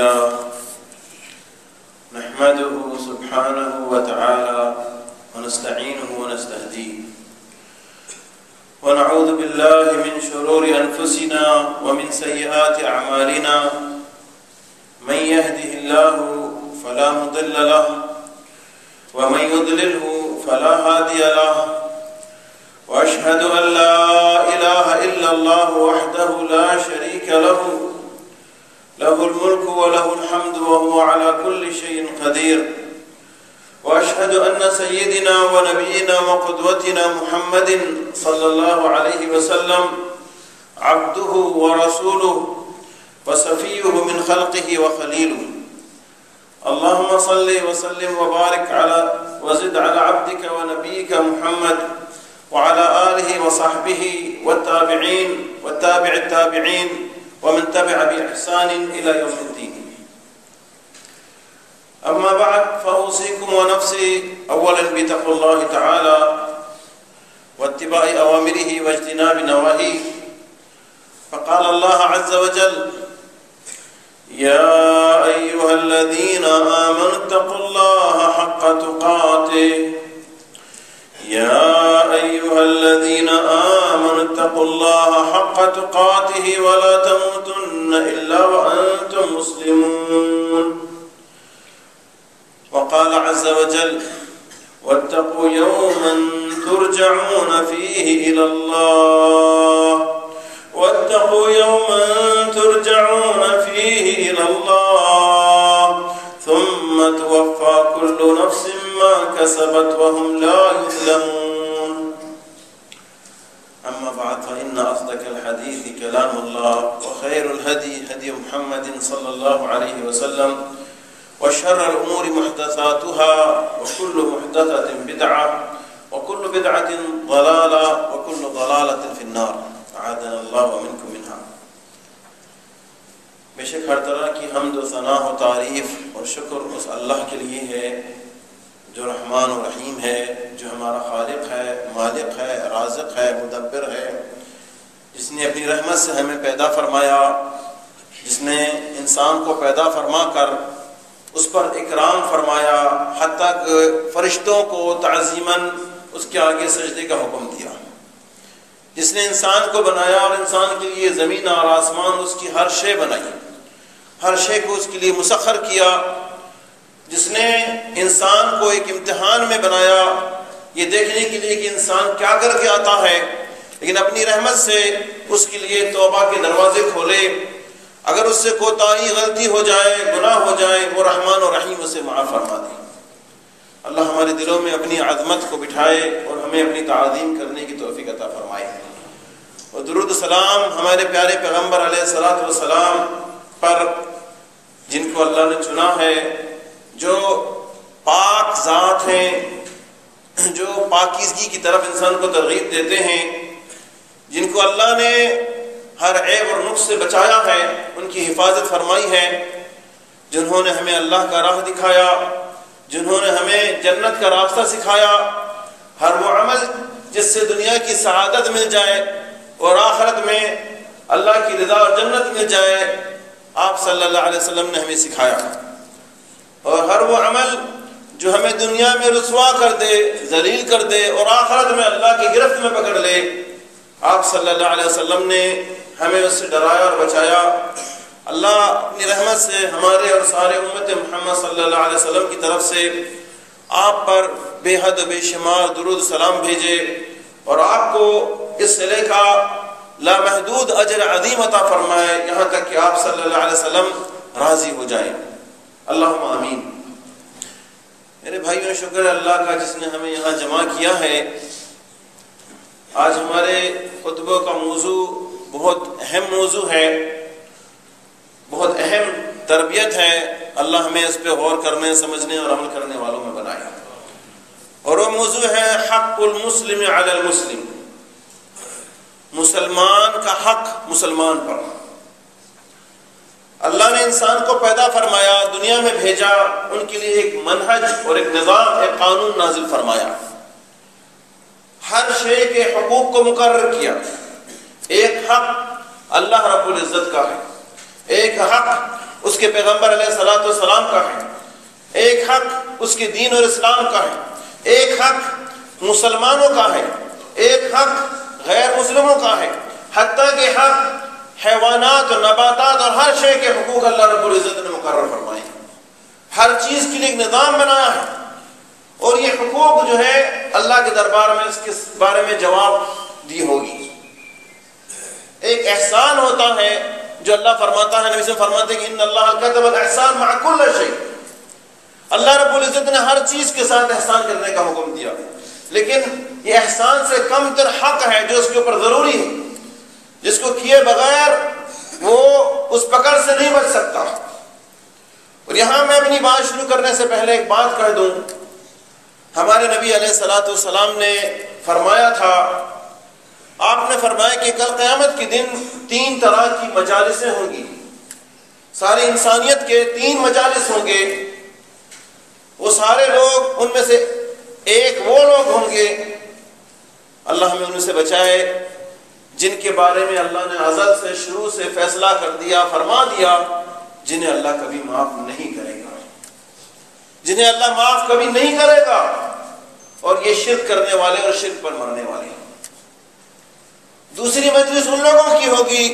لله نحمده سبحانه وتعالى ونستعينه ونستهديه ونعوذ بالله من شرور أنفسنا ومن سيئات أعمالنا من يهده الله فلا مضل له ومن يضلله فلا هادي له وأشهد أن لا إله إلا الله وحده لا شريك له الملك وله الحمد وهو على كل شيء قدير وأشهد أن سيدنا ونبينا وقدوتنا محمد صلى الله عليه وسلم عبده ورسوله وصفيه من خلقه وخليله اللهم صل وسلم وبارك وزد على عبدك ونبيك محمد وعلى آله وصحبه والتابعين والتابع التابعين ومن تبع بإحسان إلى يوم الدين. أما بعد فأوصيكم ونفسي أولا بتقوى الله تعالى واتباع أوامره واجتناب نواهيه. فقال الله عز وجل: يا أيها الذين آمنوا اتقوا الله حق تقاته يا أيها الذين آمنوا اتقوا الله حق تقاته ولا تموتن إلا وأنتم مسلمون. وقال عز وجل: واتقوا يوما ترجعون فيه إلى الله واتقوا يوما ترجعون فيه إلى الله ثم توفى كل نفس ما كسبت وهم لا يظلمون. أما بعد فإن أصدق الحديث كلام الله وخير الهدي هدي محمد صلى الله عليه وسلم وشر الأمور محدثاتها وكل محدثة بدعة وكل بدعة ضلالة وكل ضلالة في النار أعاذنا الله ومنكم منها. بے شک ہر طرح کی حمد و ثنا و تعریف اور شکر اس اللہ کے لیے ہے جو رحمان و رحیم ہے، جو ہمارا خالق ہے، مالک ہے، رازق ہے، مدبر ہے، جس نے اپنی رحمت سے ہمیں پیدا فرمایا، جس نے انسان کو پیدا فرما کر اس پر اکرام فرمایا، حتیٰ کہ فرشتوں کو تعظیماً اس کے آگے سجدے کا حکم دیا، جس نے انسان کو بنایا اور انسان کے لیے زمین اور آسمان اس کی ہر شے بنائی، ہر شے کو اس کے لیے مسخر کیا، جس نے انسان کو ایک امتحان میں بنایا یہ دیکھنے کے لیے کہ انسان کیا کر کے آتا ہے، لیکن اپنی رحمت سے اس کے لیے توبہ کے دروازے کھولے، اگر اس سے کوتاہی غلطی ہو جائے، گناہ ہو جائے، وہ رحمان و رحیم اسے معاف فرما دے۔ اللہ ہمارے دلوں میں اپنی عظمت کو بٹھائے اور ہمیں اپنی تعظیم کرنے کی توفیق عطا فرمائے، اور درود و سلام ہمارے پیارے پیغمبر علیہ الصلوۃ والسلام پر، جن کو اللہ نے چنا ہے، جو پاک ذات ہیں، جو پاکیزگی کی طرف انسان کو ترغیب دیتے ہیں، جن کو اللہ نے ہر عیب اور نقص سے بچایا ہے، ان کی حفاظت فرمائی ہے، جنہوں نے ہمیں اللہ کا راہ دکھایا، جنہوں نے ہمیں جنت کا راستہ سکھایا، ہر وہ عمل جس سے دنیا کی سعادت مل جائے اور آخرت میں اللہ کی رضا اور جنت مل جائے، آپ صلی اللہ علیہ وسلم نے ہمیں سکھایا، اور ہر وہ عمل جو ہمیں دنیا میں رسوا کر دے، ذلیل کر دے اور آخرت میں اللہ کی گرفت میں پکڑ لے، آپ صلی اللہ علیہ وسلم نے ہمیں اس سے ڈرایا اور بچایا۔ اللہ اپنی رحمت سے ہمارے اور سارے امت محمد صلی اللہ علیہ وسلم کی طرف سے آپ پر بے حد و بے شمار درود سلام بھیجے، اور آپ کو اس صلے کا لامحدود اجر عظیم عطا فرمائے، یہاں تک کہ آپ صلی اللہ علیہ وسلم راضی ہو جائیں۔ اللہم آمین۔ میرے بھائیوں، شکر اللہ کا جس نے ہمیں یہاں جمع کیا ہے۔ آج ہمارے خطبہ کا موضوع بہت اہم موضوع ہے، بہت اہم تربیت ہے۔ اللہ ہمیں اس پہ غور کرنے، سمجھنے اور عمل کرنے والوں میں بنائے، اور وہ موضوع ہے حق المسلم علی المسلم، مسلمان کا حق مسلمان پر۔ اللہ نے انسان کو پیدا فرمایا، دنیا میں بھیجا، ان کے لیے ایک منہج اور ایک نظام، ایک قانون نازل فرمایا، ہر شے کے حقوق کو مقرر کیا۔ ایک حق اللہ رب العزت کا ہے، ایک حق اس کے پیغمبر علیہ الصلوۃ والسلام کا ہے، ایک حق اس کے دین اور اسلام کا ہے، ایک حق مسلمانوں کا ہے، ایک حق غیر مسلموں کا ہے، حتیٰ کہ حق حیوانات اور نباتات اور ہر شے کے حقوق اللہ رب العزت نے مقرر فرمائے ہیں۔ ہر چیز کے لیے ایک نظام بنایا ہے، اور یہ حقوق جو ہے اللہ کے دربار میں اس کے بارے میں جواب دی ہوگی۔ ایک احسان ہوتا ہے جو اللہ فرماتا ہے، نبی سے فرماتے ہیں کہ ان اللہ کتب الاحسان مع کل شیء، اللہ رب العزت نے ہر چیز کے ساتھ احسان کرنے کا حکم دیا، لیکن یہ احسان سے کم تر حق ہے جو اس کے اوپر ضروری ہے، جس کو کیے بغیر وہ اس پکڑ سے نہیں بچ سکتا۔ اور یہاں میں اپنی بات شروع کرنے سے پہلے ایک بات کہہ دوں، ہمارے نبی علیہ الصلوۃ والسلام نے فرمایا تھا، آپ نے فرمایا کہ کل قیامت کے دن 3 طرح کی مجالسیں ہوں گی، ساری انسانیت کے 3 مجالس ہوں گے، وہ سارے لوگ ان میں سے ایک وہ لوگ ہوں گے، اللہ ہمیں ان سے بچائے، جن کے بارے میں اللہ نے ازل سے شروع سے فیصلہ کر دیا، فرما دیا، جنہیں اللہ کبھی معاف نہیں کرے گا، جنہیں اللہ معاف کبھی نہیں کرے گا، اور یہ شرک کرنے والے اور شرک پر مرنے والے ہیں۔ دوسری مجلس ان لوگوں کی ہوگی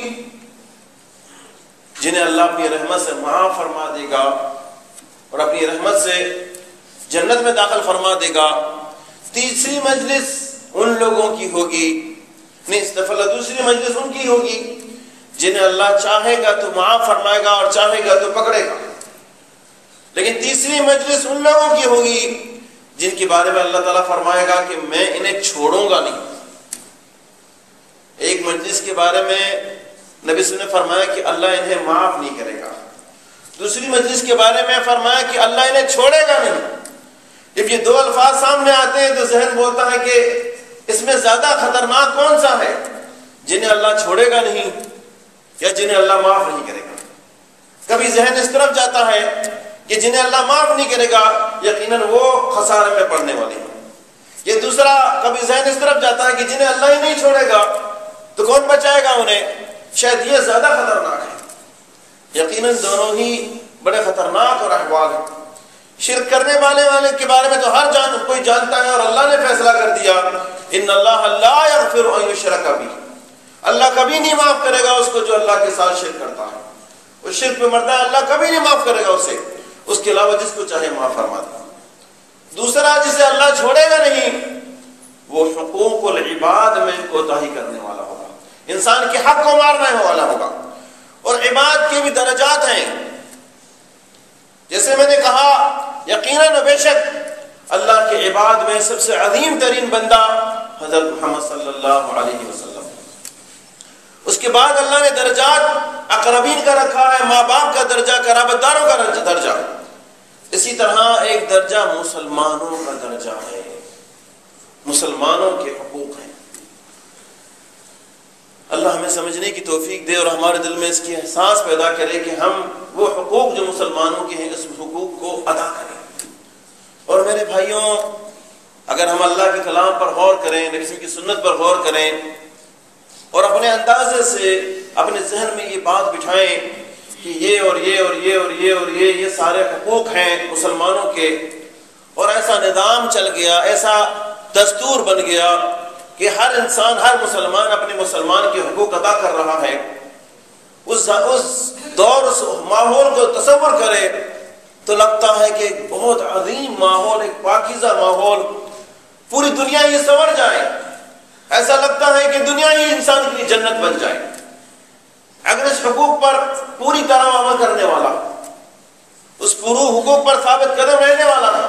جنہیں اللہ اپنی رحمت سے معاف فرما دے گا اور اپنی رحمت سے جنت میں داخل فرما دے گا۔ تیسری مجلس ان لوگوں کی ہوگی، نہیں استغفراللہ، دوسری مجلس ان کی ہوگی جنہیں اللہ چاہے گا تو معاف فرمائے گا اور چاہے گا تو پکڑے گا، لیکن تیسری مجلس ان لوگوں کی ہوگی جن کے بارے میں اللہ تعالیٰ فرمائے گا کہ میں انہیں چھوڑوں گا نہیں۔ ایک مجلس کے بارے میں نبی صلی اللہ علیہ وسلم نے فرمایا کہ اللہ انہیں معاف نہیں کرے گا، دوسری مجلس کے بارے میں فرمایا کہ اللہ انہیں چھوڑے گا نہیں۔ جب یہ 2 الفاظ سامنے آتے ہیں تو ذہن بولتا ہے کہ اس میں زیادہ خطرناک کون سا ہے، جنہیں اللہ چھوڑے گا نہیں یا جنہیں اللہ معاف نہیں کرے گا؟ کبھی ذہن اس طرف جاتا ہے کہ جنہیں اللہ معاف نہیں کرے گا یقیناً وہ خسارے میں پڑنے والے ہیں، یہ دوسرا کبھی ذہن اس طرف جاتا ہے کہ جنہیں اللہ ہی نہیں چھوڑے گا تو کون بچائے گا انہیں، شاید یہ زیادہ خطرناک ہے۔ یقیناً دونوں ہی بڑے خطرناک اور احوال ہیں۔ شرک کرنے والے کے بارے میں تو ہر کوئی جانتا ہے، اور اللہ نے فیصلہ کر دیا ان اللہ لا یغفر ان یشرک بہ، اللہ کبھی نہیں معاف کرے گا اس کو جو اللہ کے ساتھ شرک کرتا ہے، وہ شرک پہ مرتا ہے اللہ کبھی نہیں معاف کرے گا اسے، اس کے علاوہ جس کو چاہے معاف فرما دے۔ دوسرا جسے اللہ چھوڑے گا نہیں وہ حقوق العباد میں کوتاہی کرنے والا ہوگا، انسان کے حق کو مارنے والا ہوگا۔ اور عباد کے بھی درجات ہیں، جیسے میں نے کہا یقیناً بے شک اللہ کے عباد میں سب سے عظیم ترین بندہ حضرت محمد صلی اللہ علیہ وسلم، اس کے بعد اللہ نے درجات اقربین کا رکھا ہے، ماں باپ کا درجہ، قرابت داروں کا درجہ، اسی طرح ایک درجہ مسلمانوں کا درجہ ہے، مسلمانوں کے حقوق ہیں۔ اللہ ہمیں سمجھنے کی توفیق دے اور ہمارے دل میں اس کی احساس پیدا کرے کہ ہم وہ حقوق جو مسلمانوں کے ہیں اس حقوق کو ادا کریں۔ اور میرے بھائیوں، اگر ہم اللہ کے کلام پر غور کریں، نبی کی سنت پر غور کریں اور اپنے اندازے سے اپنے ذہن میں یہ بات بٹھائیں کہ یہ اور یہ اور یہ اور یہ اور یہ سارے حقوق ہیں مسلمانوں کے، اور ایسا نظام چل گیا، ایسا دستور بن گیا کہ ہر انسان، ہر مسلمان اپنے مسلمان کے حقوق ادا کر رہا ہے، اس دور، اس ماحول کو تصور کرے تو لگتا ہے کہ ایک بہت عظیم ماحول، ایک پاکیزہ ماحول، پوری دنیا یہ سنور جائے، ایسا لگتا ہے کہ دنیا ہی انسان کے لیے جنت بن جائے اگر اس حقوق پر پوری طرح عمل کرنے والا، اس پورے حقوق پر ثابت قدم رہنے والا تھا۔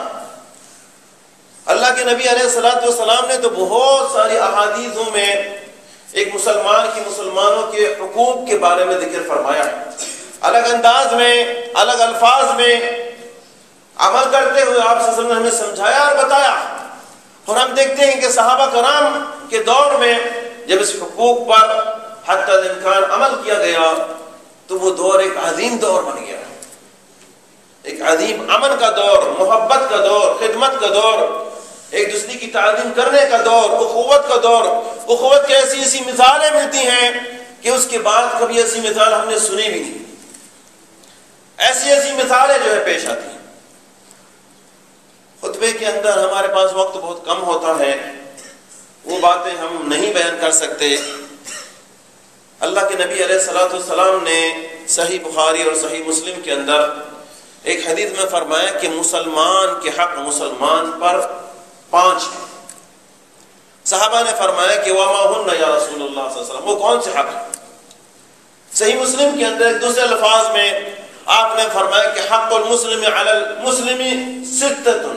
اللہ کے نبی علیہ الصلوۃ والسلام نے تو بہت ساری احادیثوں میں ایک مسلمان کی مسلمانوں کے حقوق کے بارے میں ذکر فرمایا ہے، الگ انداز میں، الگ الفاظ میں عمل کرتے ہوئے آپ صلی اللہ علیہ وسلم نے ہمیں سمجھایا اور بتایا۔ اور ہم دیکھتے ہیں کہ صحابہ کرام کے دور میں جب اس حقوق پر حتی الامکان عمل کیا گیا تو وہ دور ایک عظیم دور بن گیا، ایک عظیم امن کا دور، محبت کا دور، خدمت کا دور، ایک دوسرے کی تعظیم کرنے کا دور، اخوت کا دور۔ اخوت کی ایسی ایسی مثالیں ملتی ہیں کہ اس کے بعد کبھی ایسی مثال ہم نے سنی بھی نہیں۔ ایسی ایسی مثالیں جو ہے پیش آتی ہیں۔ خطبے کے اندر ہمارے پاس وقت بہت کم ہوتا ہے، وہ باتیں ہم نہیں بیان کر سکتے۔ اللہ کے نبی علیہ الصلوۃ والسلام نے صحیح بخاری اور صحیح مسلم کے اندر ایک حدیث میں فرمایا کہ مسلمان کے حق مسلمان پر 5 ہیں۔ صحابہ نے فرمایا کہ وما ہن یا رسول اللہ صلی اللہ علیہ وسلم، وہ کون سے حق ہیں؟ صحیح مسلم کے اندر ایک دوسرے الفاظ میں آپ نے فرمایا کہ حق المسلم علی المسلم 6،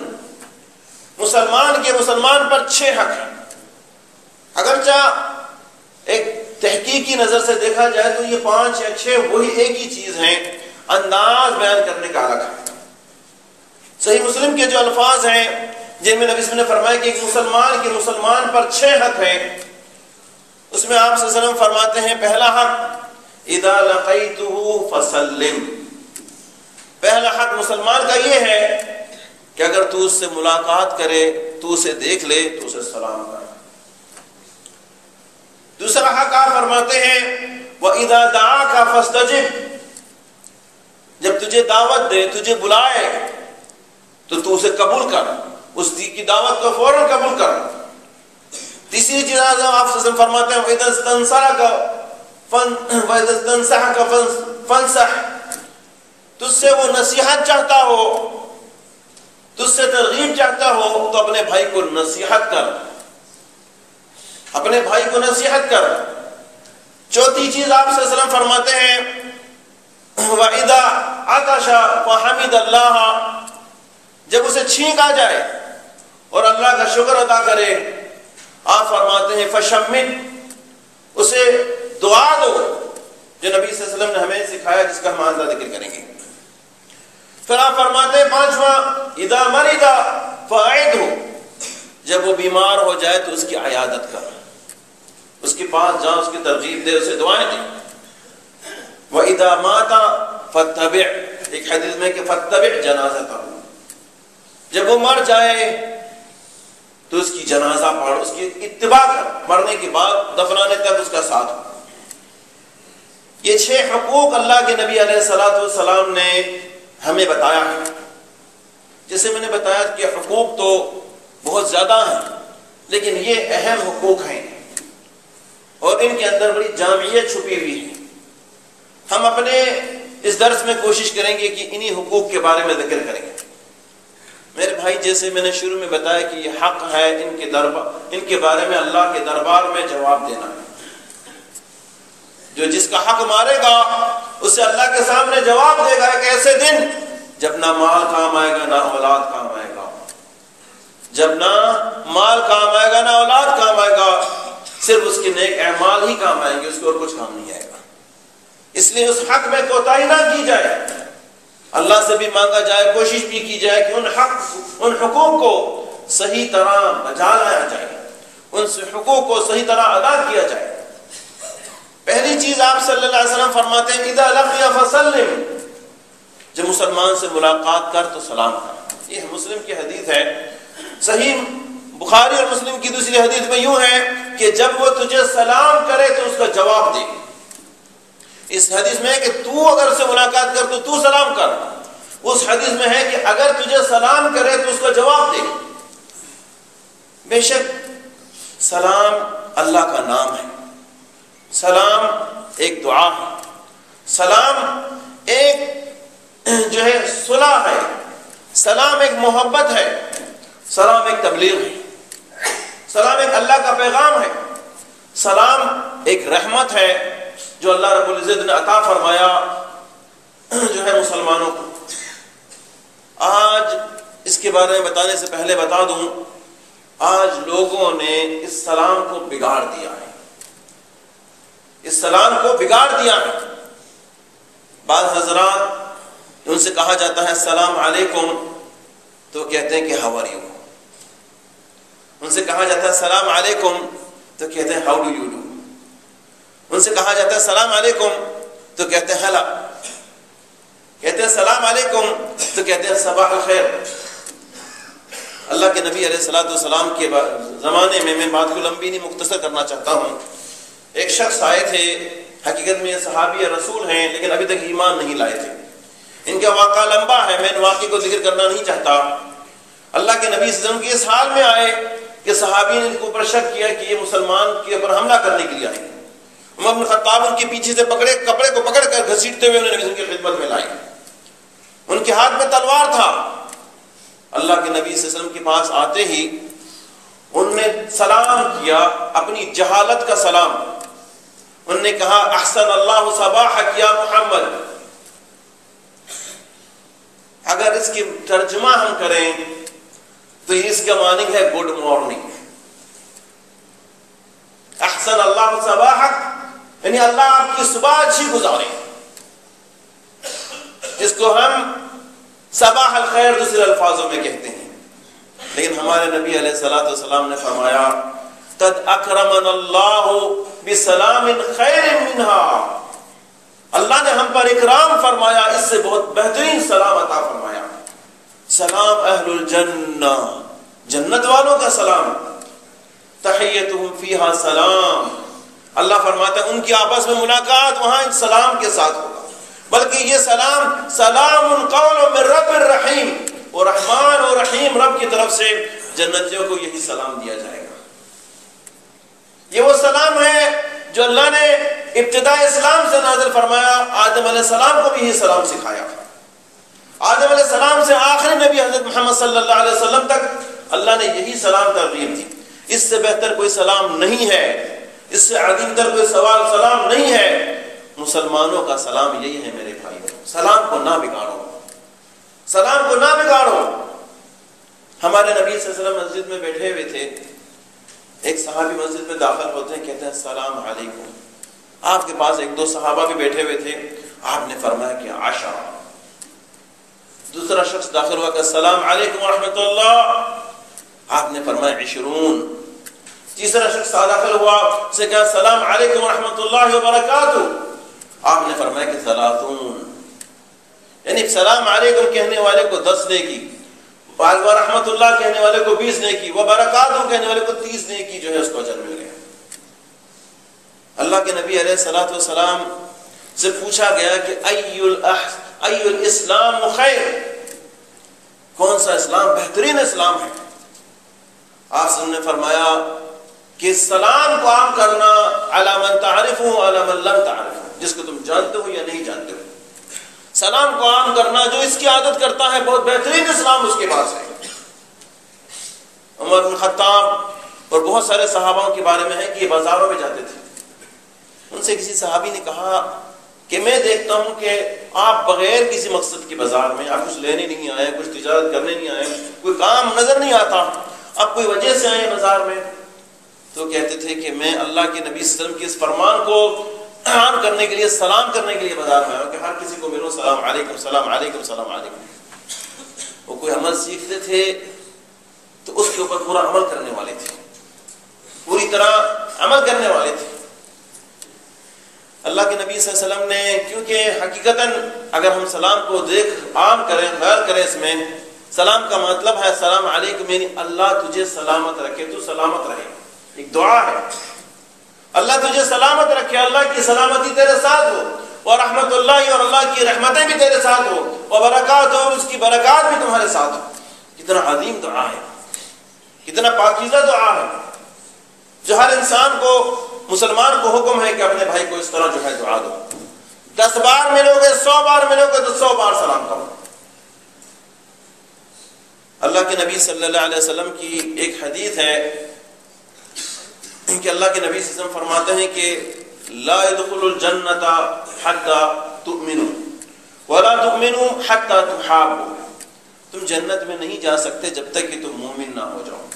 مسلمان کے مسلمان پر 6 حق ہیں۔ اگرچہ ایک تحقیقی نظر سے دیکھا جائے تو یہ 5 یا 6 وہی ایک ہی چیز ہیں، انداز بیان کرنے کا الگ ہے۔ صحیح مسلم کے جو الفاظ ہیں جن میں نبی صلی اللہ علیہ وسلم نے فرمایا کہ ایک مسلمان کے مسلمان پر 6 حق ہیں، اس میں آپ صلی اللہ علیہ وسلم فرماتے ہیں پہلا حق اذا لقیتہ فسلم، پہلا حق مسلمان کا یہ ہے کہ اگر تو اس سے ملاقات کرے، تو اسے دیکھ لے تو اسے سلام کر۔ دوسرا حق آپ فرماتے ہیں وَإِذَا دَعَاكَ فَاسْتَجِبْ، جب تجھے دعوت دے، تجھے بلائے تو تو اسے قبول کر، اس کی دعوت کو فوراً قبول کر۔ تیسری چیز آپ سے فرماتے ہیں وَإِذَا اسْتَنصَحَكَ فَانصَحْ، تجھ سے وہ نصیحت چاہتا ہو، تجھ سے ترغیب چاہتا ہو تو اپنے بھائی کو نصیحت کر، اپنے بھائی کو نصیحت کر۔ چوتھی چیز آپ صلی اللہ علیہ وسلم فرماتے ہیں وَإِذَا عَطَشَ فَحَمِدَ اللَّهَ، جب اسے چھینک آ جائے اور اللہ کا شکر ادا کرے، آپ فرماتے ہیں فَشَمِّتْ، اسے دعا دو، جو نبی صلی اللہ علیہ وسلم نے ہمیں سکھایا، جس کا ہم آئندہ ذکر کریں گے۔ پھر آپ فرماتے ہیں 5واں اِذَا مَرِضَ فَأَعِدْهُ، جب وہ بیمار ہو جائے تو اس کی عیادت کر، اس کے پاس جا، اس کی ترغیب دے، اسے دعائیں دے۔ وَإِذَا مَاتَ فَاتَّبِعْ، ایک حدیث میں کہ فَاتَّبِعْ جَنَازَتَهُ، جب وہ مر جائے تو اس کی جنازہ پڑھ، اس کی اتباع کر، مرنے کے بعد دفنانے تک اس کا ساتھ۔ یہ 6 حقوق اللہ کے نبی علیہ الصلوۃ والسلام نے ہمیں بتایا ہے۔ جیسے میں نے بتایا کہ حقوق تو بہت زیادہ ہیں، لیکن یہ اہم حقوق ہیں اور ان کے اندر بڑی جامعیت چھپی ہوئی ہے۔ ہم اپنے اس درس میں کوشش کریں گے کہ انہی حقوق کے بارے میں ذکر کریں گے۔ میرے بھائی، جیسے میں نے شروع میں بتایا کہ یہ حق ہے، ان کے بارے میں اللہ کے دربار میں جواب دینا ہے۔ جو جس کا حق مارے گا اسے اللہ کے سامنے جواب دے گا ایک ایسے دن جب نہ مال کام آئے گا، نہ اولاد کام آئے گا، جب نہ مال کام آئے گا، نہ اولاد کام آئے گا، صرف اس کے نیک اعمال ہی کام آئیں گے، اس کو اور کچھ کام نہیں آئے گا۔ اس لیے اس حق میں کوتاہی نہ کی جائے، اللہ سے بھی مانگا جائے، کوشش بھی کی جائے کہ ان حقوق کو صحیح طرح بجا لایا جائے، ان سے حقوق کو صحیح طرح ادا کیا جائے۔ پہلی چیز آپ صلی اللہ علیہ وسلم فرماتے ہیں اذا لقی فسلم، جب مسلمان سے ملاقات کر تو سلام کر۔ یہ مسلم کی حدیث ہے۔ صحیح بخاری اور مسلم کی دوسری حدیث میں یوں ہے کہ جب وہ تجھے سلام کرے تو اس کا جواب دے۔ اس حدیث میں ہے کہ تو اگر اس سے ملاقات کر تو سلام کر، اس حدیث میں ہے کہ اگر تجھے سلام کرے تو اس کا جواب دے۔ بے شک سلام اللہ کا نام ہے، سلام ایک دعا ہے، سلام ایک جو ہے صلح ہے، سلام ایک محبت ہے، سلام ایک تبلیغ ہے، سلام ایک اللہ کا پیغام ہے، سلام ایک رحمت ہے جو اللہ رب العزت نے عطا فرمایا جو ہے مسلمانوں کو۔ آج اس کے بارے میں بتانے سے پہلے بتا دوں، آج لوگوں نے اس سلام کو بگاڑ دیا ہے، اس سلام کو بگاڑ دیا ہے۔ بعض حضرات ان سے کہا جاتا ہے السلام علیکم تو کہتے ہیں کہ ہاؤ آر یو، ان سے کہا جاتا ہے السلام علیکم تو کہتے ہیں ہاؤ ڈو یو ڈو، ان سے کہا جاتا ہے السلام علیکم تو کہتے ہیں ہلا، کہتے ہیں السلام علیکم تو کہتے ہیں صباح الخیر۔ اللہ کے نبی علیہ الصلوۃ والسلام کے زمانے میں بات کو لمبی نہیں مختصر کرنا چاہتا ہوں، ایک شخص آئے تھے، حقیقت میں یہ صحابی رسول ہیں لیکن ابھی تک ایمان نہیں لائے تھے۔ ان کا واقعہ لمبا ہے، میں ان واقعے کو ذکر کرنا نہیں چاہتا۔ اللہ کے نبی صلی اللہ علیہ وسلم کے اس حال میں آئے کہ صحابی نے ان کے اوپر شک کیا کہ یہ مسلمان کے اوپر حملہ کرنے کے لیے آئے۔ عمر بن خطاب ان کے پیچھے سے پکڑے، کپڑے کو پکڑ کر گھسیٹتے ہوئے انہیں نبی صلی اللہ علیہ وسلم کی خدمت میں لائے۔ ان کے ہاتھ میں تلوار تھا۔ اللہ کے نبی صلی اللہ علیہ وسلم کے پاس آتے ہی ان نے سلام کیا، اپنی جہالت کا سلام۔ انہوں نے کہا احسن اللہ صباحک یا محمد۔ اگر اس کی ترجمہ ہم کریں تو اس کا معنی ہے گڈ مارننگ۔ احسن اللہ صباحک یعنی اللہ آپ کی صبح اچھی گزارے، جس کو ہم صباح الخیر دوسرے الفاظوں میں کہتے ہیں۔ لیکن ہمارے نبی علیہ الصلوۃ والسلام نے فرمایا قد اکرمنا اللہ بسلام خیر منہا، اللہ نے ہم پر اکرام فرمایا، اس سے بہت بہترین سلام عطا فرمایا۔ سلام اہل الجنہ، جنت والوں کا سلام، تحیتہم فیہا سلام، اللہ فرماتا ہے ان کی آپس میں ملاقات وہاں سلام کے ساتھ ہوگا، بلکہ یہ سلام سلام قول من رب الرحیم، اور رحمان اور رحیم رب کی طرف سے جنتیوں کو یہی سلام دیا جائے گا۔ یہ وہ سلام ہے جو اللہ نے ابتداء اسلام سے نازل فرمایا، آدم علیہ السلام کو بھی یہ سلام سکھایا۔ آدم علیہ السلام سے آخری نبی حضرت محمد صلی اللہ علیہ وسلم تک اللہ نے یہی سلام ترغیب دی۔ اس سے بہتر کوئی سلام نہیں ہے، اس سے عظیم تر کوئی سلام نہیں ہے۔ مسلمانوں کا سلام یہی ہے میرے بھائیوں، سلام کو نہ بگاڑو، سلام کو نہ بگاڑو۔ ہمارے نبی صلی اللہ علیہ وسلم مسجد میں بیٹھے ہوئے تھے، ایک صحابی مسجد میں داخل ہوتے ہیں، کہتے ہیں السلام علیکم۔ آپ کے پاس ایک دو صحابہ بھی بیٹھے ہوئے تھے، آپ نے فرمایا کہ عشرہ۔ دوسرا شخص داخل ہوا کہ السلام علیکم ورحمۃ اللہ، آپ نے فرمایا 20۔ تیسرا شخص داخل ہوا، اسے کہا السلام علیکم ورحمۃ اللہ وبرکاتہ، آپ نے فرمایا کہ 30۔ یعنی السلام علیکم کہنے والے کو 10 نیکی، ورحمۃ اللہ کہنے والے کو 20 نیکی، وبرکاتہ کہنے والے کو 30 نیکی جو ہے اس کو اجر مل گیا۔ اللہ کے نبی علیہ الصلوۃ والسلام سے پوچھا گیا کہ ای الاسلام خیر، کون سا اسلام بہترین اسلام ہے؟ آپ نے فرمایا کہ سلام کو عام کرنا علی من تعرفہ علی من لم تعرفہ، جس کو تم جانتے ہو یا نہیں جانتے ہو، سلام کو عام کرنا جو اس کی عادت کرتا ہے، بہت بہترین اسلام اس کے پاس ہے۔ عمر بن خطاب اور بہت سارے صحاباؤں کے بارے میں ہے کہ یہ بازاروں میں جاتے تھے۔ ان سے کسی صحابی نے کہا کہ میں دیکھتا ہوں کہ آپ بغیر کسی مقصد کے بازار میں، آپ کچھ لینے نہیں آئے، کچھ تجارت کرنے نہیں آئے، کوئی کام نظر نہیں آتا، آپ کوئی وجہ سے آئے بازار میں۔ تو کہتے تھے کہ میں اللہ کے نبی صلی اللہ علیہ وسلم کے اس فرمان کو عام کرنے کے لیے، سلام کرنے کے لیے بازار میں آیا کہ ہر کسی کو ملو سلام علیکم سلام علیکم سلام علیکم۔ وہ کوئی عمل سیکھتے تھے تو اس کے اوپر پورا عمل کرنے والے تھے، پوری طرح عمل کرنے والے تھے۔ اللہ کے نبی صلی اللہ علیہ وسلم نے، کیونکہ حقیقتاً اگر ہم سلام کو دیکھ عام کریں، خیال کریں، اس میں سلام کا مطلب ہے السلام علیکم یعنی اللہ تجھے سلامت رکھے، تو سلامت رہے، ایک دعا ہے، اللہ تجھے سلامت رکھے، اللہ کی سلامتی تیرے ساتھ ہو، اور رحمت اللہ اور اللہ کی رحمتیں بھی تیرے ساتھ ہو، اور برکات اور اس کی برکات بھی تمہارے ساتھ ہو۔ کتنا عظیم دعا ہے، کتنا پاکیزہ دعا ہے، جو ہر انسان کو، مسلمان کو حکم ہے کہ اپنے بھائی کو اس طرح جو ہے دعا دو۔ 10 بار ملو گے، 100 بار ملو گے تو 100 بار سلام کرو۔ اللہ کے نبی صلی اللہ علیہ وسلم کی ایک حدیث ہے کہ اللہ کے نبی صلی اللہ علیہ وسلم فرماتے ہیں کہ لا يدخل الجنۃ حتى تؤمنوا ولا تؤمنوا حتى تحابوا، تم جنت میں نہیں جا سکتے جب تک کہ تم مومن نہ ہو جاؤ،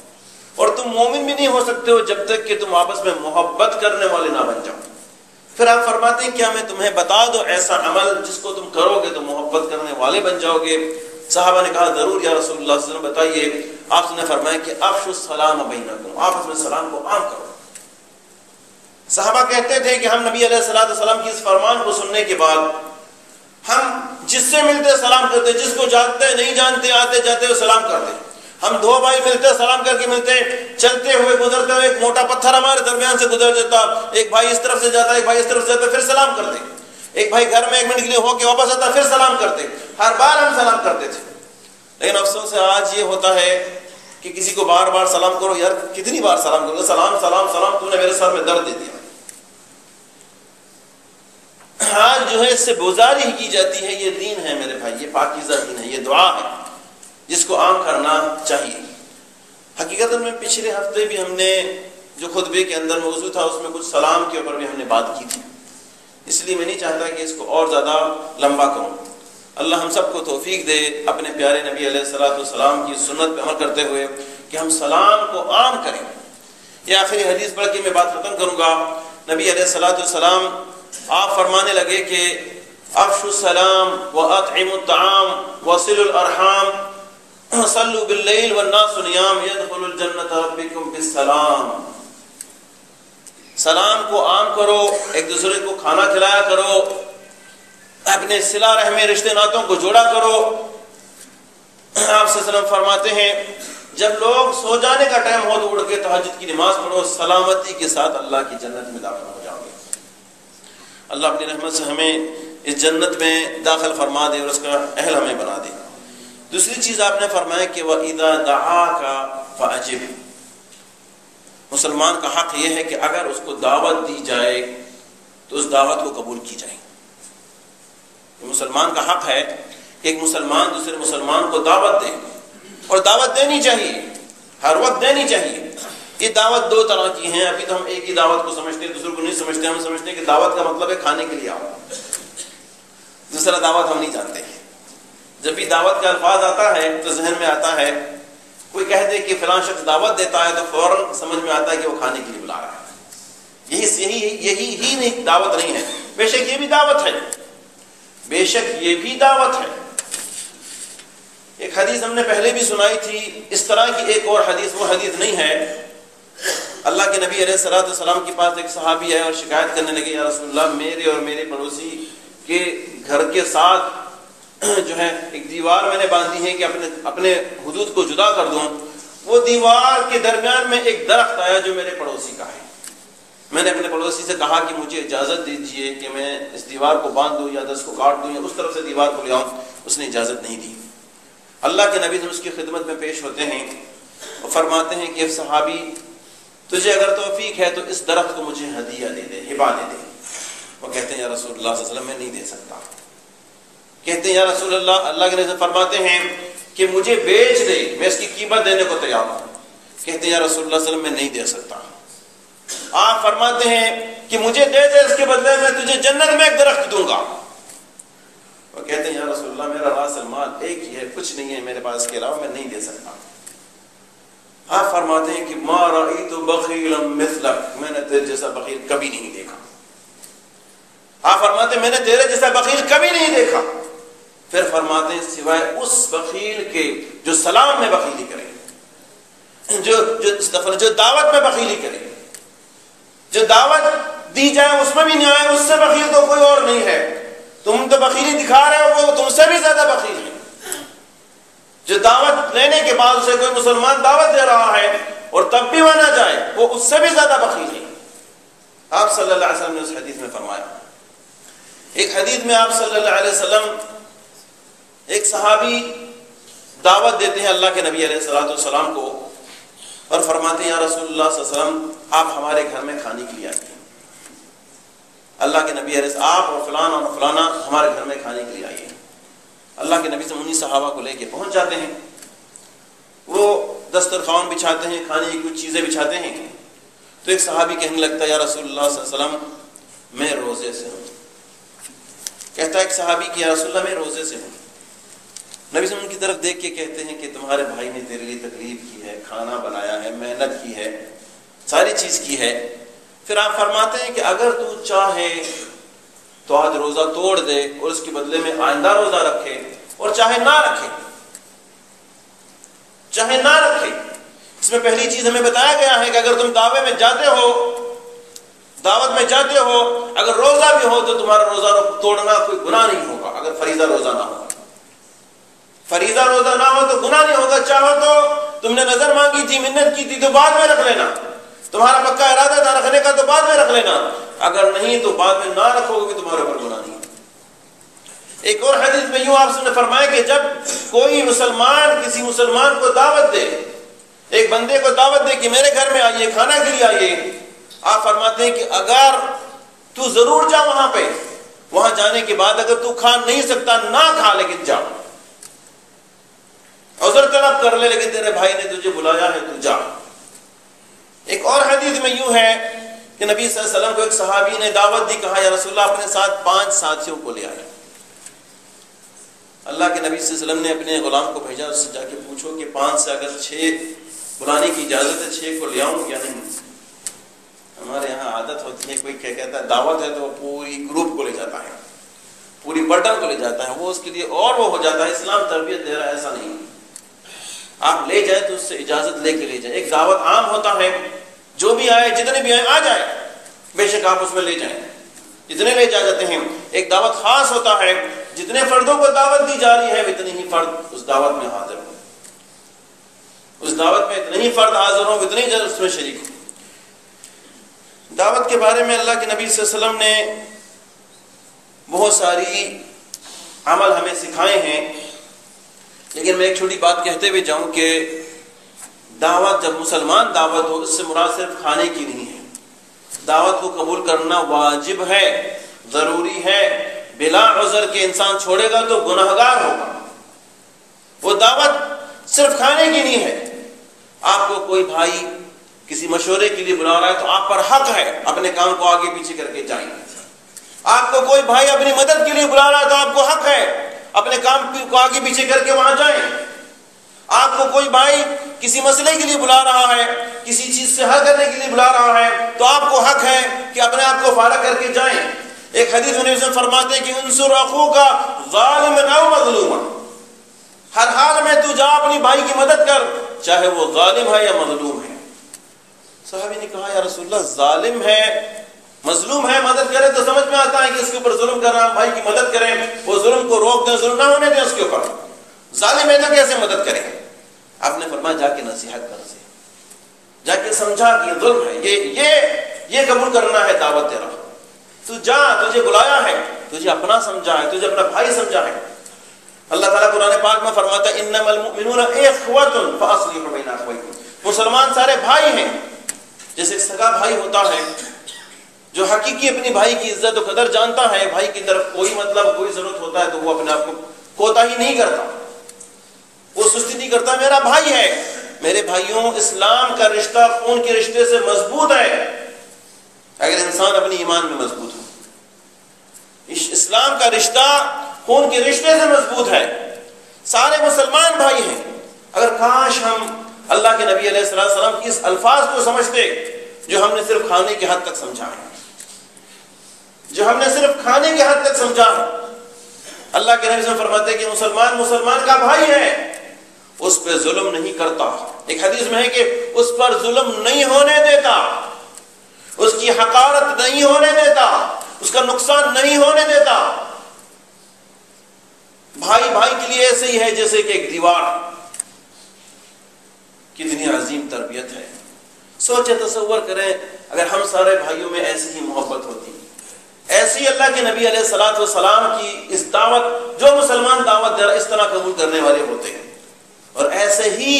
اور تم مومن بھی نہیں ہو سکتے ہو جب تک کہ تم آپس میں محبت کرنے والے نہ بن جاؤ۔ پھر آپ فرماتے ہیں کیا میں تمہیں بتا دو ایسا عمل جس کو تم کرو گے تو محبت کرنے والے بن جاؤ گے؟ صحابہ نے کہا ضرور یا رسول اللہ صلی اللہ علیہ وسلم بتائیے۔ آپ نے فرمایا کہ افشوا السلام بینکم، آپس میں سلام کو عام کرو۔ صحابہ کہتے تھے کہ ہم نبی علیہ الصلوۃ والسلام کی اس فرمان کو سننے کے بعد ہم جس سے ملتے سلام کرتے، جس کو جانتے نہیں جانتے، آتے جاتے ہوئے سلام کرتے۔ ہم 2 بھائی ملتے، سلام کر کے ملتے، چلتے ہوئے گزرتے ہوئے ایک موٹا پتھر ہمارے درمیان سے گزر جاتا، ایک بھائی اس طرف سے جاتا، ایک بھائی اس طرف سے جاتا، پھر سلام کرتے۔ ایک بھائی گھر میں 1 منٹ کے لیے ہو کے واپس آتا پھر سلام کرتے، ہر بار ہم سلام کرتے تھے. لیکن افسوس ہے آج یہ ہوتا ہے کہ کسی کو بار بار سلام کرو، یار کتنی بار سلام کرو، سلام سلام سلام، تو نے میرے سر میں درد دے دیا. آج جو ہے اس سے گزاری کی جاتی ہے. یہ دین ہے میرے بھائی، یہ پاکیزہ دین ہے، یہ دعا ہے جس کو عام کرنا چاہیے. حقیقت میں پچھلے ہفتے بھی ہم نے جو خطبے کے اندر موضوع تھا اس میں کچھ سلام کے اوپر بھی ہم نے بات کی تھی، اس لیے میں نہیں چاہتا کہ اس کو اور زیادہ لمبا کروں. اللہ ہم سب کو توفیق دے اپنے پیارے نبی علیہ السلام کی سنت پہ عمل کرتے ہوئے کہ ہم سلام کو عام کریں. یہ آخری حدیث پڑھ کے میں بات ختم کروں گا. نبی علیہ السلام آپ فرمانے لگے کہ افشوا السلام واطعموا الطعام وصلوا الارحام صلوا باللیل والناس نیام يدخل الجنۃ ربکم بالسلام. سلام کو عام کرو، ایک دوسرے کو کھانا کھلایا کرو، اپنے صلہ رحم رشتے ناتوں کو جوڑا کرو. آپ صلی اللہ علیہ وسلم فرماتے ہیں جب لوگ سو جانے کا ٹائم ہو تو اٹھ کے تہجد کی نماز پڑھو، سلامتی کے ساتھ اللہ کی جنت میں داخل ہو جاؤ گے. اللہ اپنی رحمت سے ہمیں اس جنت میں داخل فرما دے اور اس کا اہل ہمیں بنا دے. دوسری چیز آپ نے فرمایا کہ وَإِذَا دَعَاكَ فَأَجِبْ. مسلمان کا حق یہ ہے کہ اگر اس کو دعوت دی جائے تو اس دعوت کو قبول کی جائے. مسلمان کا حق ہے کہ ایک مسلمان دوسرے مسلمان کو دعوت دے، اور دعوت دینی چاہیے، ہر وقت دینی چاہیے. یہ دعوت 2 طرح کی ہیں. ابھی تو ہم ایک ہی دعوت کو سمجھتے ہیں، دوسرے کو نہیں سمجھتے. ہم سمجھتے ہیں کہ دعوت کا مطلب ہے کھانے کے لیے آؤ. دوسرا دعوت ہم نہیں جانتے. جب بھی دعوت کا الفاظ آتا ہے تو ذہن میں آتا ہے، کوئی کہہ دے کہ فلاں شخص دعوت دیتا ہے تو فوراً سمجھ میں آتا ہے کہ وہ کھانے کے لیے بلا رہا ہے. یہی نہیں دعوت نہیں ہے. بے شک یہ بھی دعوت ہے، بے شک یہ بھی دعوت ہے. ایک حدیث ہم نے پہلے بھی سنائی تھی، اس طرح کی ایک اور حدیث، وہ حدیث نہیں ہے. اللہ کے نبی علیہ السلام کے پاس ایک صحابی ہے اور شکایت کرنے لگے، یا رسول اللہ میرے اور میرے پڑوسی کے گھر کے ساتھ جو ہے ایک دیوار میں نے باندھی ہے کہ اپنے حدود کو جدا کر دوں. وہ دیوار کے درمیان میں ایک درخت آیا جو میرے پڑوسی کا ہے. میں نے اپنے پڑوسی سے کہا کہ مجھے اجازت دیجیے کہ میں اس دیوار کو باندھ دوں یا اس کو کاٹ دوں یا اس طرف سے دیوار کو لے آؤں. اس نے اجازت نہیں دی. اللہ کے نبی اس کی خدمت میں پیش ہوتے ہیں اور فرماتے ہیں کہ صحابی تجھے اگر توفیق ہے تو اس درخت کو مجھے ہدیہ دے دے، ہبہ دے دے. وہ کہتے ہیں یا رسول اللہ صلی اللہ علیہ وسلم میں نہیں دے سکتا. کہتے ہیں یا رسول اللہ، اللہ کے نبی فرماتے ہیں کہ مجھے بیچ دے، میں اس کی قیمت دینے کو تیار ہوں. کہتے ہیں یا رسول اللہ صلی اللہ علیہ وسلم میں نہیں دے سکتا. آپ فرماتے ہیں کہ مجھے دے دے، اس کے بدلے میں تجھے جنت میں ایک درخت دوں گا. وہ کہتے ہیں یا رسول اللہ میرا راس المال ایک ہی ہے، کچھ نہیں ہے میرے پاس کے علاوہ، میں نہیں دے سکتا. آپ فرماتے ہیں کہ ما رأیت بخیلا مثلک، میں نے تیرے جیسا بخیل کبھی نہیں دیکھا. آپ فرماتے ہیں میں نے تیرے جیسا بخیل کبھی نہیں دیکھا. پھر فرماتے ہیں سوائے اس بخیل کے جو سلام میں بخیلی کرے، جو دعوت میں بخیلی کرے، جو دعوت دی جائے اس میں بھی نہیں آئے، اس سے بخیل تو کوئی اور نہیں ہے. تم تو بخیلی دکھا رہے ہو، وہ تم سے بھی زیادہ بخیل ہے. جو دعوت لینے کے بعد اسے کوئی مسلمان دعوت دے رہا ہے اور تب بھی وہ نہ جائے، وہ اس سے بھی زیادہ بخیل ہے. آپ صلی اللہ علیہ وسلم نے اس حدیث میں فرمایا. ایک حدیث میں آپ صلی اللہ علیہ وسلم ایک صحابی دعوت دیتے ہیں اللہ کے نبی علیہ السلام کو اور فرماتے ہیں یا رسول اللہ صلی اللہ علیہ وسلم آپ ہمارے گھر میں کھانے کے لیے آئیے. اللہ کے نبی علیہ آپ اور فلانا اور فلانا ہمارے گھر میں کھانے کے لیے آئیے. اللہ کے نبی سے انہی صحابہ کو لے کے پہنچ جاتے ہیں. وہ دسترخوان بچھاتے ہیں، کھانے کی کچھ چیزیں بچھاتے ہیں. تو ایک صحابی کہنے لگتا ہے یا رسول اللہ صلی اللہ علیہ وسلم میں روزے سے ہوں. کہتا ہے ایک صحابی کہ یا رسول اللہ میں روزے سے ہوں. نبی صلی اللہ علیہ وسلم ان کی طرف دیکھ کے کہتے ہیں کہ تمہارے بھائی نے تیرے لیے تکلیف کی ہے، کھانا بنایا ہے، محنت کی ہے، ساری چیز کی ہے. پھر آپ فرماتے ہیں کہ اگر تو چاہے تو آج روزہ توڑ دے اور اس کے بدلے میں آئندہ روزہ رکھے، اور چاہے نہ رکھے، چاہے نہ رکھے. اس میں پہلی چیز ہمیں بتایا گیا ہے کہ اگر تم دعوے میں جاتے ہو، دعوت میں جاتے ہو، اگر روزہ بھی ہو تو تمہارا روزہ توڑنا کوئی گناہ نہیں ہوگا. اگر فریضہ روزہ نہ ہو، فریضہ روزہ نہ ہو تو گناہ نہیں ہوگا. چاہو تو تم نے نظر مانگی تھی، منت کی تھی تو بعد میں رکھ لینا. تمہارا پکا ارادہ تھا رکھنے کا تو بعد میں رکھ لینا. اگر نہیں تو بعد میں نہ رکھو گے تمہارے اوپر گناہ نہیں. ایک اور حدیث میں یوں آپ نے فرمایا کہ جب کوئی مسلمان کسی مسلمان کو دعوت دے، ایک بندے کو دعوت دے کہ میرے گھر میں آئیے، کھانا کے لیے آئیے، آپ فرماتے ہیں کہ اگر تو ضرور جا وہاں پہ، وہاں جانے کے بعد اگر تو کھا نہیں سکتا نہ کھا، لیکن جا، عذر طلب کر لے، لیکن تیرے بھائی نے تجھے بلایا ہے تو جا۔ ایک اور حدیث میں یوں ہے کہ نبی صلی اللہ علیہ وسلم کو ایک صحابی نے دعوت دی، کہا یا رسول اللہ اپنے ساتھ 5 ساتھیوں کو لے آئے۔ اللہ کے نبی صلی اللہ علیہ وسلم نے اپنے غلام کو بھیجا، اس سے جا کے پوچھو کہ 5 سے اگر 6 بلانے کی اجازت ہے 6 کو لے آؤں یا نہیں۔ ہمارے یہاں عادت ہوتی ہے، کوئی کیا کہتا ہے دعوت ہے تو وہ پوری گروپ کو لے جاتا ہے، پوری پلٹن کو لے جاتا ہے، وہ اس کے لیے اور وہ ہو جاتا ہے۔ اسلام تربیت دے رہا ہے، ایسا نہیں، آپ لے جائیں تو اس سے اجازت لے کے لے جائیں۔ ایک دعوت عام ہوتا ہے، جو بھی آئے جتنے بھی آئے آ جائے، بے شک آپ اس میں لے جائیں، جتنے لے جا جاتے ہیں۔ ایک دعوت خاص ہوتا ہے، جتنے فردوں کو دعوت دی جا رہی ہے اتنے ہی فرد اس دعوت میں حاضر ہوں، اس دعوت میں اتنے ہی فرد حاضر ہوں، اتنے ہی اس میں شریک ہوں۔ دعوت کے بارے میں اللہ کے نبی صلی اللہ علیہ وسلم نے بہت ساری عمل ہمیں سکھائے ہیں، لیکن میں ایک چھوٹی بات کہتے ہوئے جاؤں کہ دعوت، جب مسلمان دعوت ہو، اس سے مراد صرف کھانے کی نہیں ہے، دعوت کو قبول کرنا واجب ہے، ضروری ہے۔ بلا عذر کے انسان چھوڑے گا تو گناہگار ہوگا۔ وہ دعوت صرف کھانے کی نہیں ہے۔ آپ کو کوئی بھائی کسی مشورے کے لیے بلا رہا ہے تو آپ پر حق ہے اپنے کام کو آگے پیچھے کر کے جائیں۔ آپ کو کوئی بھائی اپنی مدد کے لیے بلا رہا ہے تو آپ کو حق ہے اپنے کام کو آگے پیچھے کر کے وہاں جائیں۔ آپ کو کوئی بھائی کسی مسئلے کے لیے بلا رہا ہے، کسی چیز سے حل کرنے کے لیے بلا رہا ہے تو آپ کو حق ہے کہ اپنے آپ کو فارغ کر کے جائیں۔ ایک حدیث میں نبی فرماتے ہیں کہ انصر اخوک ظالما او مظلوما، ہر حال میں تو جا اپنی بھائی کی مدد کر، چاہے وہ ظالم ہے یا مظلوم ہے۔ صحابی نے کہا یا رسول اللہ ظالم ہے، مظلوم ہے، مدد کرے تو سمجھ میں آتا ہے کہ اس کے اوپر ظلم کر رہا، بھائی کی مدد کریں، وہ ظلم کو روک دیں، ظلم نہ ہونے دیں اس کے اوپر، ظالم ہے تو کیسے مدد کریں؟ آپ نے فرمایا جا کے نصیحت کر، سے جا کے سمجھا کہ یہ ظلم ہے، یہ قبول کرنا ہے دعوت تیرا، تو جا، تجھے بلایا ہے، تجھے اپنا سمجھا ہے، تجھے اپنا بھائی سمجھا ہے۔ اللہ تعالیٰ قرآن پاک میں فرماتا ہے انما المؤمنون اخوۃ فاصلحوا بین اخویکم، مسلمان سارے بھائی ہیں۔ جیسے سگا بھائی ہوتا ہے جو حقیقی اپنی بھائی کی عزت و قدر جانتا ہے، بھائی کی طرف کوئی کوئی ضرورت ہوتا ہے تو وہ اپنے آپ کو کوتاہی نہیں کرتا، وہ سستی نہیں کرتا، میرا بھائی ہے۔ میرے بھائیوں، اسلام کا رشتہ خون کے رشتے سے مضبوط ہے اگر انسان اپنی ایمان میں مضبوط ہو۔ اسلام کا رشتہ خون کے رشتے سے مضبوط ہے، سارے مسلمان بھائی ہیں۔ اگر کاش ہم اللہ کے نبی علیہ السلام کی اس الفاظ کو سمجھتے جو ہم نے صرف کھانے کے حد تک سمجھا ہے، جو ہم نے صرف کھانے کے حد تک سمجھا ہے۔ اللہ کے نبی صلی اللہ علیہ وسلم فرماتے ہیں کہ مسلمان کا بھائی ہے، اس پہ ظلم نہیں کرتا۔ ایک حدیث میں ہے کہ اس پر ظلم نہیں ہونے دیتا، اس کی حقارت نہیں ہونے دیتا، اس کا نقصان نہیں ہونے دیتا۔ بھائی بھائی کے لیے ایسے ہی ہے جیسے کہ ایک دیوار۔ کتنی عظیم تربیت ہے۔ سوچے، تصور کریں اگر ہم سارے بھائیوں میں ایسی ہی محبت ہوتی، ایسی اللہ کے نبی علیہ الصلوۃ والسلام کی اس دعوت، جو مسلمان دعوت دے رہا اس طرح قبول کرنے والے ہوتے ہیں، اور ایسے ہی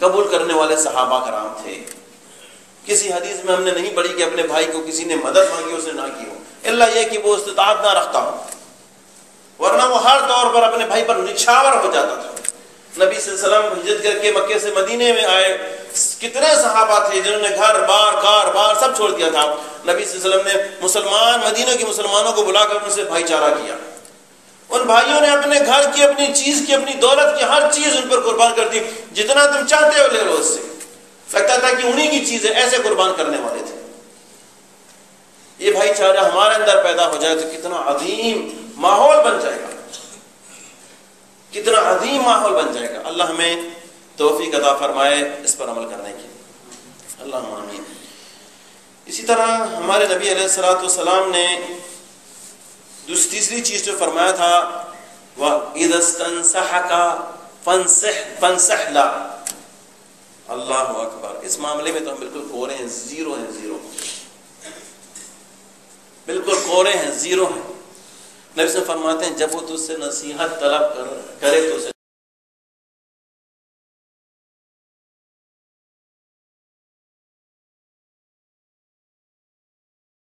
قبول کرنے والے صحابہ کرام تھے۔ کسی حدیث میں ہم نے نہیں پڑھی کہ اپنے بھائی کو کسی نے مدد مانگی اسے نہ کی ہو، اللہ یہ کہ وہ استطاعت نہ رکھتا ہو، ورنہ وہ ہر طور پر اپنے بھائی پر نچھاور ہو جاتا تھا۔ نبی صلی اللہ علیہ وسلم ہجرت کر کے مکے سے مدینے میں آئے، کتنے صحابہ تھے جنہوں نے گھر بار کار بار سب چھوڑ دیا تھا۔ نبی صلی اللہ علیہ وسلم نے مدینہ کے مسلمانوں کو بلا کر ان سے بھائی چارہ کیا۔ ان بھائیوں نے اپنے گھر کی، اپنی چیز کی، اپنی دولت کی ہر چیز ان پر قربان کر دی، جتنا تم چاہتے ہو لے لو۔ اس سے لگتا تھا کہ انہی کی چیزیں، ایسے قربان کرنے والے تھے۔ یہ بھائی چارہ ہمارے اندر پیدا ہو جائے تو کتنا عظیم ماحول بن جائے گا، کتنا عظیم ماحول بن جائے گا۔ اللہ ہمیں توفیق عطا فرمائے اس پر عمل کرنے کی، اللہم آمین۔ اسی طرح ہمارے نبی علیہ الصلوۃ والسلام نے تیسری چیز جو فرمایا تھا، وَإِذَا اسْتَنْصَحَكَ فَانصِحْ لَهُ، اللہ اکبر۔ اس معاملے میں تو ہم بالکل کورے ہیں، زیرو ہیں، بالکل کورے ہیں، زیرو ہیں۔ نبی سے فرماتے ہیں جب وہ تجھ سے نصیحت طلب کرے تو اسے